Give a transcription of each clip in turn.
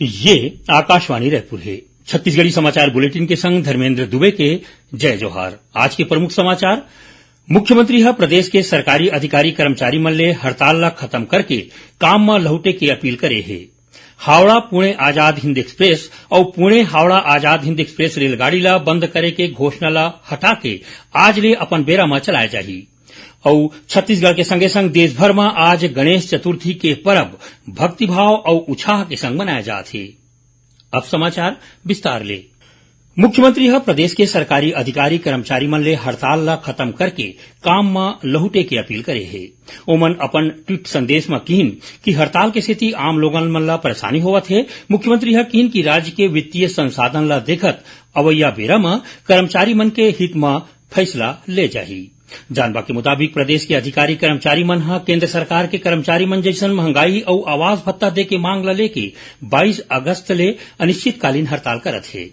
ये आकाशवाणी रायपुर है। छत्तीसगढ़ी समाचार बुलेटिन के संग धर्मेंद्र दुबे के जय जोहार। आज के प्रमुख समाचार। मुख्यमंत्री ह प्रदेश के सरकारी अधिकारी कर्मचारी मन ले हड़ताल ला खत्म करके काम म लहुटे के अपील करे हे। हावड़ा पुणे आजाद हिंद एक्सप्रेस और पुणे हावड़ा आजाद हिंद एक्सप्रेस रेलगाड़ी ला बंद करे के घोषणा ला हटा के आज ले अपन बेरा में चलाए जाही। और छत्तीसगढ़ के संगे संग देश भर में आज गणेश चतुर्थी के पर्व भक्तिभाव और उत्साह के संग मनाया जात है। अब समाचार विस्तार ले। मुख्यमंत्री ह प्रदेश के सरकारी अधिकारी कर्मचारी मन ले हड़ताल ला खत्म करके काम में लहुटे के अपील करे हे। ओमन अपन ट्वीट संदेश में कहिन कि हड़ताल के सेती आम लोगन मन ला परेशानी होवत है। मुख्यमंत्री ह कहिन कि राज्य के वित्तीय संसाधन ला देखत अवैया बेरा में कर्मचारी मन के हित में फैसला ले जाही। जानवा के मुताबिक प्रदेश के अधिकारी कर्मचारी मन ह केंद्र सरकार के कर्मचारी मन जैसन महंगाई और आवास भत्ता दे के मांग ला लेके 22 अगस्त ले अनिश्चितकालीन हड़ताल करत है।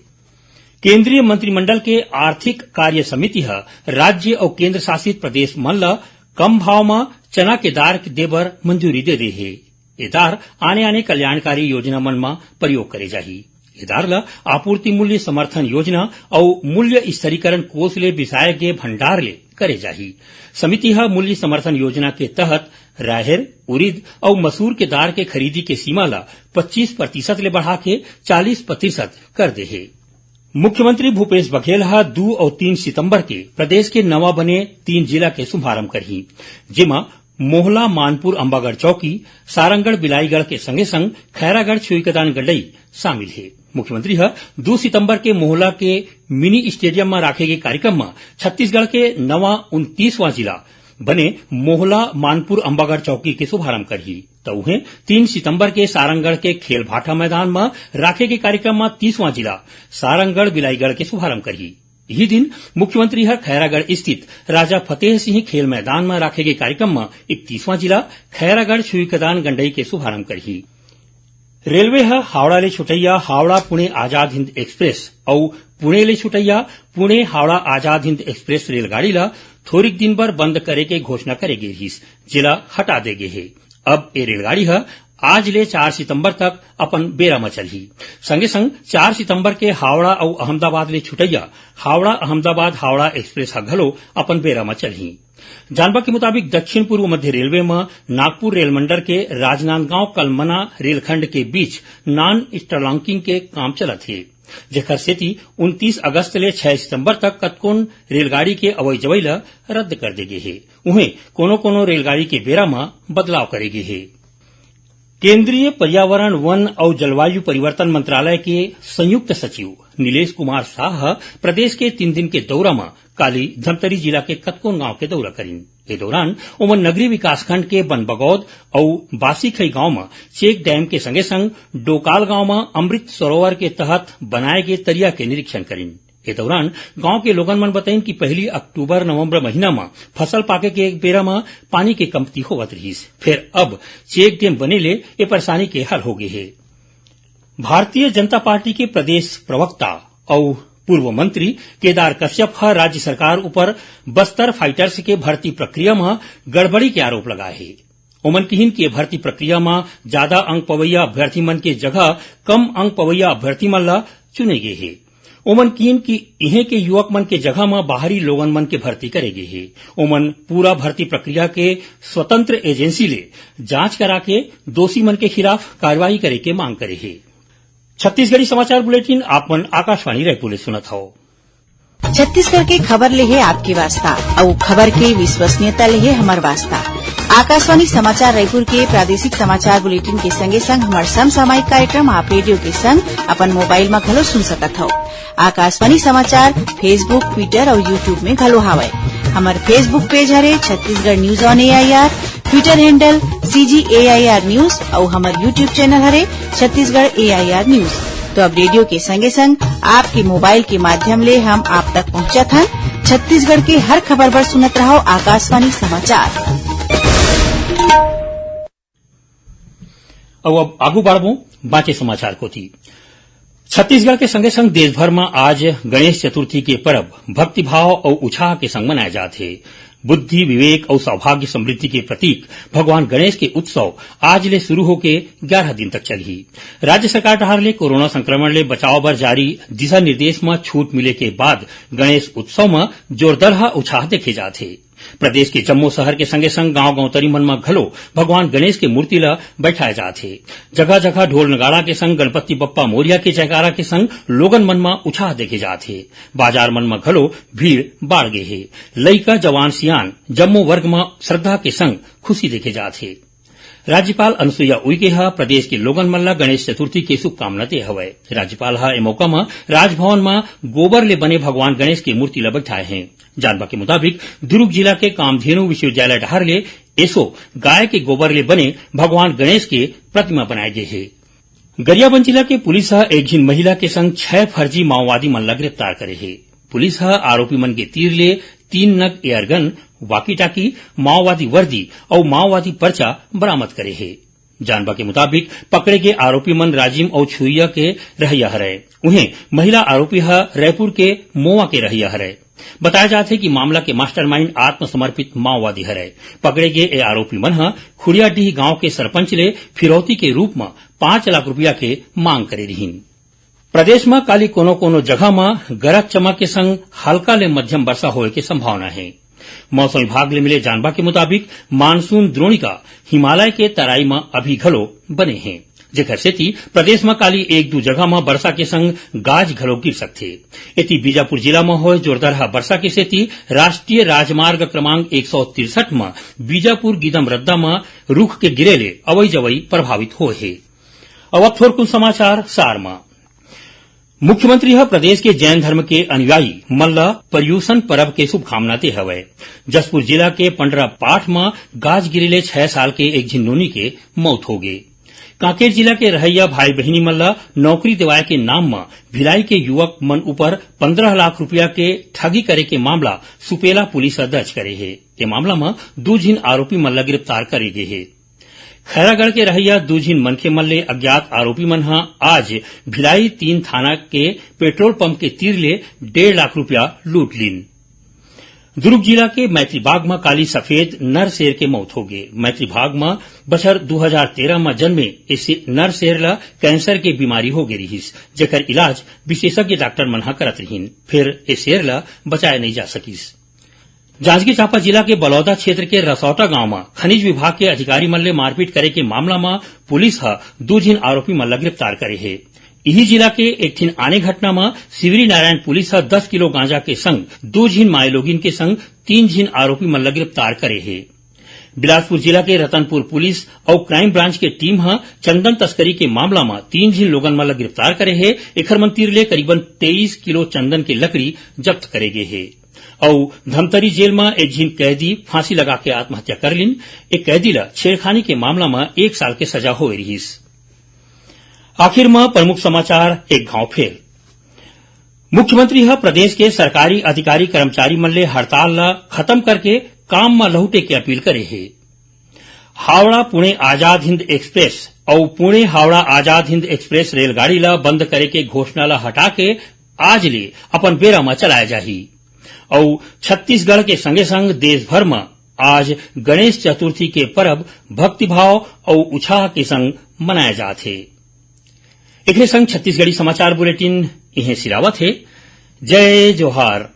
केंद्रीय मंत्रिमंडल के आर्थिक कार्य समिति ह राज्य और केंद्र शासित प्रदेश मन ला कम भाव में चना के दार देबर मंजूरी दे दे है। ये दार आने आने कल्याणकारी योजना मन में प्रयोग करे जाही। ये दार ला आपूर्ति मूल्य समर्थन योजना और मूल्य स्तरीकरण कोष ले बिसाए गे भंडार ले करे जाही। समिति ह मूल्य समर्थन योजना के तहत राहेर, उड़ीद और मसूर के दार के खरीदी के सीमा ला 25% ले बढ़ा के 40% कर दे है। मुख्यमंत्री भूपेश बघेल 2 और 3 सितंबर के प्रदेश के नवा बने 3 जिला के शुभारंभ करही, जेमा मोहला, मानपुर, अंबागढ़ चौकी, सारंगढ़, बिलाईगढ़ के संगे संग खैरागढ़, छुईकदान गंडई शामिल है। मुख्यमंत्री 2 सितंबर के मोहला के मिनी स्टेडियम में राखे गए कार्यक्रम में छत्तीसगढ़ के नवा 29वां जिला बने मोहला, मानपुर, अंबागढ़ चौकी के शुभारंभ करही। तो वहीं 3 सितंबर के सारंगढ़ के खेल भाटा मैदान में राखे गए कार्यक्रम में 30वां जिला सारंगढ़, बिलाईगढ़ के शुभारंभ करही। यही दिन मुख्यमंत्री खैरागढ़ स्थित राजा फतेह सिंह खेल मैदान में राखे गए कार्यक्रम में 31वां जिला खैरागढ़, छुईकदान गंडई के शुभारंभ करही। रेलवे हावड़ा ले छुटैया हावड़ा पुणे आजाद हिंद एक्सप्रेस और पुणे ले छुटैया पुणे हावड़ा आजाद हिंद एक्सप्रेस रेलगाड़ी ला थोड़िक दिन बर बंद करे के घोषणा करे गे रहिस, जिला हटा दे गे है। अब ये रेलगाड़ी आज ले 4 सितंबर तक अपन बेरा में चलही। संगे संग 4 सितंबर के हावड़ा और अहमदाबाद ले छुटैया हावड़ा अहमदाबाद हावड़ा एक्सप्रेस घलो अपन बेरा में चलही। जानवा के मुताबिक दक्षिण पूर्व मध्य रेलवे में नागपुर रेल मंडल के राजनांदगांव कलमना रेलखंड के बीच नॉन इंटरलॉकिंग के काम चलत है, जेकर सेती 29 अगस्त ले 6 सितंबर तक कतकोन रेलगाड़ी के अवई जवई ला रद्द कर दे गे है। उहें कोनो रेलगाड़ी के बेरा में बदलाव करे गे है। केंद्रीय पर्यावरण, वन और जलवायु परिवर्तन मंत्रालय के संयुक्त सचिव नीलेश कुमार शाह प्रदेश के 3 दिन के दौरा में काली धमतरी जिला के कतकोन गांव के दौरा करीन। ए दौरान ओमन नगरीय विकासखंड के बनबगौद और बासीखई गांव में चेक डैम के संगे संग डोकाल गांव में अमृत सरोवर के तहत बनाए गए तरिया के निरीक्षण करीन। ए दौरान गांव के लोगन मन बताइन कि पहली अक्टूबर नवंबर महीना में फसल पाके के एक बेरा में पानी के कमती होवत रहीस, फिर अब चेक डैम बने ले ये परेशानी के हल हो गए है। भारतीय जनता पार्टी के प्रदेश प्रवक्ता और पूर्व मंत्री केदार कश्यप राज्य सरकार ऊपर बस्तर फाइटर्स के भर्ती प्रक्रिया में गड़बड़ी के आरोप लगाए है। ओमन कहिन कि भर्ती प्रक्रिया में ज्यादा अंक पवैया अभ्यर्थी मन के जगह कम अंक पवैया अभ्यर्थी मन ला चुने गए है। ओमन कहिन कि इहे के युवक मन के जगह में बाहरी लोगन मन के भर्ती करे गए है। ओमन पूरा भर्ती प्रक्रिया के स्वतंत्र एजेंसी ले जांच करा के दोषी मन के खिलाफ कार्रवाई करे के मांग करे है। छत्तीसगढ़ी समाचार बुलेटिन आपमन आकाशवाणी रायपुर ले सुनत हो। छत्तीसगढ़ के खबर ले है आपके वास्ता और खबर के विश्वसनीयता ले है हमार वास्ता। आकाशवाणी समाचार रायपुर के प्रादेशिक समाचार बुलेटिन के संगे संग हमार समसामयिक कार्यक्रम आप रेडियो के संग अपन मोबाइल में घलो सुन सकत हो। आकाशवाणी समाचार फेसबुक, ट्विटर और यूट्यूब में घलो हावय। हमार फेसबुक पेज हरे Chhattisgarh news on AIR, Twitter handle CGAIR news और हमार यूट्यूब चैनल हरे छत्तीसगढ़ AIR न्यूज। तो अब रेडियो के संगे संग आपके मोबाइल के माध्यम ले हम आप तक पहुंचत हन। छत्तीसगढ़ के हर खबर पर सुनत रहो आकाशवाणी समाचार। अब आगू बढ़बो बाकी समाचार को थी। छत्तीसगढ़ के संगे संग देश भर में आज गणेश चतुर्थी के पर्व भक्तिभाव और उत्साह के संग मनाए जाते हैं। बुद्धि, विवेक और सौभाग्य समृद्धि के प्रतीक भगवान गणेश के उत्सव आज ले शुरू होके 11 दिन तक चलही। राज्य सरकार डहार ले कोरोना संक्रमण ले बचाव बर जारी दिशा निर्देश में छूट मिले के बाद गणेश उत्सव में जोरदार उत्साह देखे जाथे। प्रदेश के जम्मू शहर के संगे संग गांव गौतरी मन में घलो भगवान गणेश के मूर्ति ला बैठाए जाथे। जगह जगह ढोल नगाड़ा के संग गणपति बप्पा मोरिया के जयकारा के संग लोगन मन में उत्साह देखे जाथे। बाजार मन में घलो भीड़ बाढ़ गे हे। लइका, जवान, सियान जम्मू वर्ग में श्रद्धा के संग खुशी देखे जाथे। राज्यपाल अनुसुईया उइके ह प्रदेश के लोगन मन ला गणेश चतुर्थी के शुभकामना दे हवय। राज्यपाल ह ए मौका में राजभवन में गोबर ले बने भगवान गणेश की मूर्ति ला बैठाए हैं। जानवा के मुताबिक दुर्ग जिला के कामधेनु विश्वविद्यालय डहार ले एसो गाय के गोबर ले बने भगवान गणेश के प्रतिमा बनाए गए है। गरियाबंद जिला के पुलिस एक झिन महिला के संग 6 फर्जी माओवादी मन ला गिरफ्तार करे है। पुलिस आरोपी मन के तीर ले 3 नग एयरगन, वाकी टाकी, माओवादी वर्दी और माओवादी पर्चा बरामद करे है। जानवा के मुताबिक पकड़े गए आरोपी मन राजिम और छुइया के रहैया हरय। उन्हें महिला आरोपी रायपुर के मोवा के रहैया हरय। बताया जाता है कि मामला के मास्टरमाइंड आत्मसमर्पित माओवादी हरय। पकड़े गए ए आरोपी मन खुड़ियाडीह गांव के सरपंच ले फिरौती के रूप में 5 लाख रुपया के मांग करे रहीन। प्रदेश में काली कोनो जगह में गरज चमक के संग हल्का ले मध्यम वर्षा होए के संभावना है। मौसम विभाग ले मिले जानवा के मुताबिक मानसून द्रोणिका हिमालय के तराई में अभी घलो बने हैं, जेकर सेती प्रदेश में काली 1-2 जगह में वर्षा के संग गाज घलो गिर सकथे। एती बीजापुर जिला में होए जोरदार वर्षा के सेती राष्ट्रीय राजमार्ग क्रमांक 163 में बीजापुर गिदम रद्दा में रुख के गिरे ले अवई जवई प्रभावित होए है। अब थोर कुछ समाचार सार में। मुख्यमंत्री प्रदेश के जैन धर्म के अनुयायी मल्ला पर्यूषण पर्व के शुभकामना दे हवय। जसपुर जिला के पंडरा पाठ में गाज गिरेले 6 साल के एक झिन्नोनी के मौत हो गई। कांकेर जिला के रहैया भाई बहिनी मल्ला नौकरी दिवाए के नाम में भिलाई के युवक मन ऊपर 15 लाख रुपया के ठगी करे के मामला सुपेला पुलिस दर्ज करे है। ये मामला में 2 झिन आरोपी मल्ला गिरफ्तार करे गए है। खैरागढ़ के रहैया 2 झिन मनखे मन ले अज्ञात आरोपी मन आज भिलाई 3 थाना के पेट्रोल पंप के तीर ले 1.5 लाख रुपया लूट लीन। दुर्ग जिला के मैत्री बाग में काली सफेद नर शेर के मौत हो गए। मैत्री बाग में बछर 2013 में जन्मे इस नर शेर ला कैंसर के बीमारी हो गई रहीस, जेकर इलाज विशेषज्ञ डॉक्टर मन करत रहीन, फिर इस शेर ला बचाया नहीं जा सकीस। जांजगीर चांपा जिला के बलौदा क्षेत्र के रसौटा गांव में खनिज विभाग के अधिकारी मन ले मारपीट करे के मामला में पुलिस 2 झिन आरोपी मन ला गिरफ्तार करे है। यही जिला के एक ठिन आने घटना में शिवरी नारायण पुलिस 10 किलो गांजा के संग 2 झिन मायलोगिन के संग 3 झिन आरोपी मन ला गिरफ्तार करे है। बिलासपुर जिला के रतनपुर पुलिस और क्राइम ब्रांच के टीम चंदन तस्करी के मामला में 3 झिन लोगन मन ला गिरफ्तार करे है। एखर मन तीर ले करीबन 23 किलो चंदन के लकड़ी जब्त करे गए है। और धमतरी जेल में एक झिन कैदी फांसी लगा के आत्महत्या कर लिन। एक कैदी ला छेड़खानी के मामला में 1 साल के सजा हो रहीस। आखिर में प्रमुख समाचार एक गांव फेर। मुख्यमंत्री प्रदेश के सरकारी अधिकारी कर्मचारी मन ले हड़ताल ला खत्म करके काम में लौटे की अपील करे है। हावड़ा पुणे आजाद हिंद एक्सप्रेस और पुणे हावड़ा आजाद हिंद एक्सप्रेस रेलगाड़ी ला बंद करे के घोषणा ला हटा के आज ले अपन बेरा में चलाया जाही। और छत्तीसगढ़ के संगे संग देश भर में आज गणेश चतुर्थी के पर्व भक्तिभाव और उत्साह के संग मनाया जाथे। एक संग छत्तीसगढ़ी समाचार बुलेटिन इन्हें सिरावत है। जय जोहार।